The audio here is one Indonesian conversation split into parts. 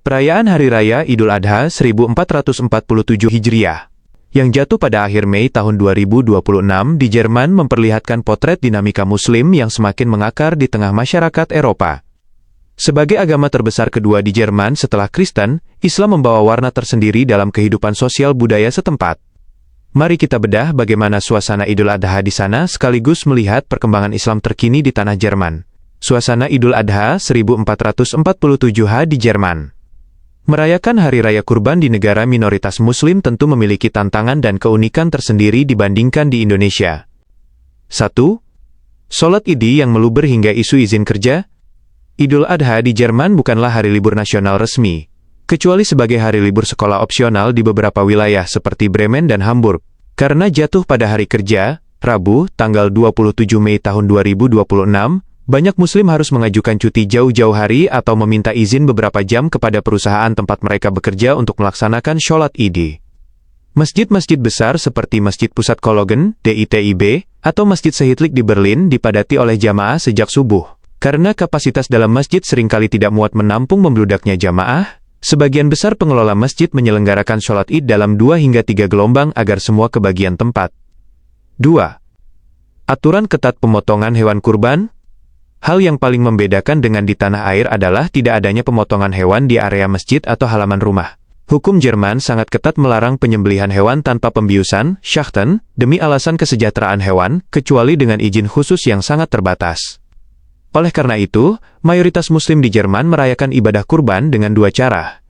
Perayaan Hari Raya Idul Adha 1447 Hijriah, yang jatuh pada akhir Mei tahun 2026 di Jerman memperlihatkan potret dinamika Muslim yang semakin mengakar di tengah masyarakat Eropa. Sebagai agama terbesar kedua di Jerman setelah Kristen, Islam membawa warna tersendiri dalam kehidupan sosial budaya setempat. Mari kita bedah bagaimana suasana Idul Adha di sana sekaligus melihat perkembangan Islam terkini di tanah Jerman. Suasana Idul Adha 1447H di Jerman. Merayakan Hari Raya Kurban di negara minoritas Muslim tentu memiliki tantangan dan keunikan tersendiri dibandingkan di Indonesia. 1. Sholat Id yang meluber hingga isu izin kerja. Idul Adha di Jerman bukanlah hari libur nasional resmi, kecuali sebagai hari libur sekolah opsional di beberapa wilayah seperti Bremen dan Hamburg. Karena jatuh pada hari kerja, Rabu, tanggal 27 Mei tahun 2026, banyak Muslim harus mengajukan cuti jauh-jauh hari atau meminta izin beberapa jam kepada perusahaan tempat mereka bekerja untuk melaksanakan sholat Id. Masjid-masjid besar seperti Masjid Pusat Kologen, DITIB, atau Masjid Sehitlik di Berlin dipadati oleh jamaah sejak subuh. Karena kapasitas dalam masjid seringkali tidak muat menampung membludaknya jamaah, sebagian besar pengelola masjid menyelenggarakan sholat Id dalam 2 hingga 3 gelombang agar semua kebagian tempat. 2. Aturan ketat pemotongan hewan kurban. Hal yang paling membedakan dengan di tanah air adalah tidak adanya pemotongan hewan di area masjid atau halaman rumah. Hukum Jerman sangat ketat melarang penyembelihan hewan tanpa pembiusan, Schlachten, demi alasan kesejahteraan hewan, kecuali dengan izin khusus yang sangat terbatas. Oleh karena itu, mayoritas Muslim di Jerman merayakan ibadah kurban dengan 2 cara.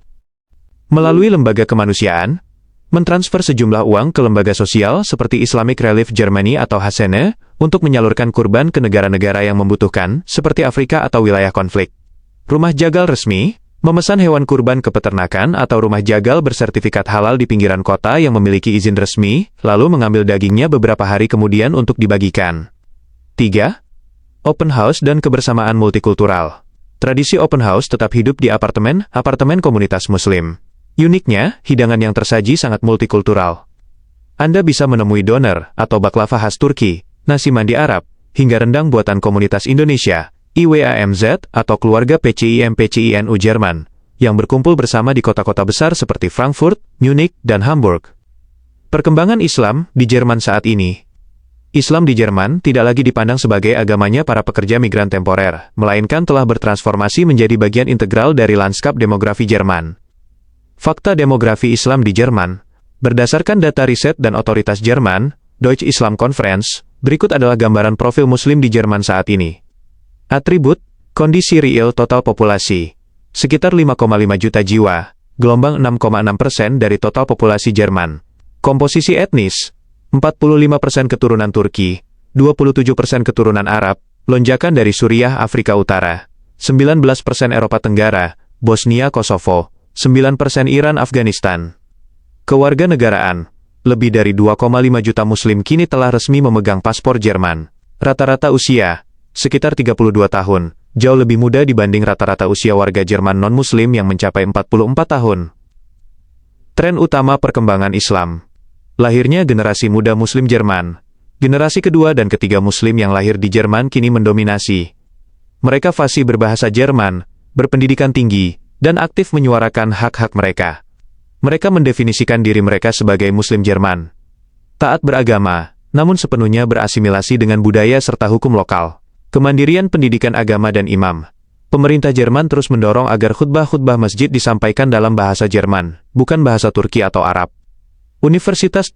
Melalui lembaga kemanusiaan, mentransfer sejumlah uang ke lembaga sosial seperti Islamic Relief Germany atau Hasene, untuk menyalurkan kurban ke negara-negara yang membutuhkan, seperti Afrika atau wilayah konflik. Rumah jagal resmi, memesan hewan kurban ke peternakan atau rumah jagal bersertifikat halal di pinggiran kota yang memiliki izin resmi, lalu mengambil dagingnya beberapa hari kemudian untuk dibagikan. 3. Open house dan kebersamaan multikultural. Tradisi open house tetap hidup di apartemen komunitas Muslim. Uniknya, hidangan yang tersaji sangat multikultural. Anda bisa menemui doner atau baklava khas Turki, nasi mandi Arab, hingga rendang buatan komunitas Indonesia, IWAMZ atau keluarga PCIM-PCINU Jerman, yang berkumpul bersama di kota-kota besar seperti Frankfurt, Munich, dan Hamburg. Perkembangan Islam di Jerman saat ini. Islam di Jerman tidak lagi dipandang sebagai agamanya para pekerja migran temporer, melainkan telah bertransformasi menjadi bagian integral dari lanskap demografi Jerman. Fakta demografi Islam di Jerman. Berdasarkan data riset dan otoritas Jerman, Deutsche Islam Conference, berikut adalah gambaran profil Muslim di Jerman saat ini. Atribut, kondisi real total populasi, sekitar 5,5 juta jiwa, gelombang 6,6% dari total populasi Jerman. Komposisi etnis, 45% keturunan Turki, 27% keturunan Arab, lonjakan dari Suriah Afrika Utara, 19% Eropa Tenggara, Bosnia Kosovo, 9% Iran Afghanistan. Kewarganegaraan, lebih dari 2,5 juta Muslim kini telah resmi memegang paspor Jerman. Rata-rata usia, sekitar 32 tahun, jauh lebih muda dibanding rata-rata usia warga Jerman non-Muslim yang mencapai 44 tahun. Tren utama perkembangan Islam. Lahirnya generasi muda Muslim Jerman. Generasi kedua dan ketiga Muslim yang lahir di Jerman kini mendominasi. Mereka fasih berbahasa Jerman, berpendidikan tinggi, dan aktif menyuarakan hak-hak mereka. Mereka mendefinisikan diri mereka sebagai Muslim Jerman. Taat beragama, namun sepenuhnya berasimilasi dengan budaya serta hukum lokal. Kemandirian pendidikan agama dan imam. Pemerintah Jerman terus mendorong agar khutbah-khutbah masjid disampaikan dalam bahasa Jerman, bukan bahasa Turki atau Arab. Universitas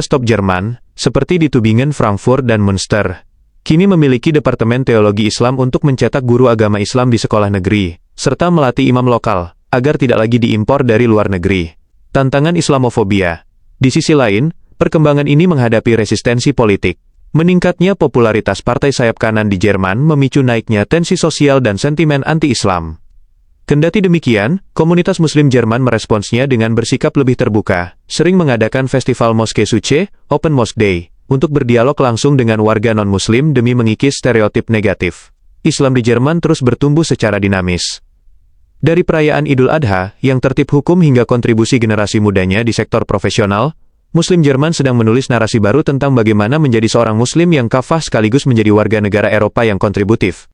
top Jerman, seperti di Tübingen, Frankfurt, dan Münster, kini memiliki Departemen Teologi Islam untuk mencetak guru agama Islam di sekolah negeri, serta melatih imam lokal, agar tidak lagi diimpor dari luar negeri. Tantangan Islamofobia. Di sisi lain, perkembangan ini menghadapi resistensi politik. Meningkatnya popularitas partai sayap kanan di Jerman memicu naiknya tensi sosial dan sentimen anti-Islam. Kendati demikian, komunitas Muslim Jerman meresponsnya dengan bersikap lebih terbuka, sering mengadakan festival Moske Suce, Open Mosque Day, untuk berdialog langsung dengan warga non-Muslim demi mengikis stereotip negatif. Islam di Jerman terus bertumbuh secara dinamis. Dari perayaan Idul Adha, yang tertib hukum hingga kontribusi generasi mudanya di sektor profesional, Muslim Jerman sedang menulis narasi baru tentang bagaimana menjadi seorang Muslim yang kafah sekaligus menjadi warga negara Eropa yang kontributif.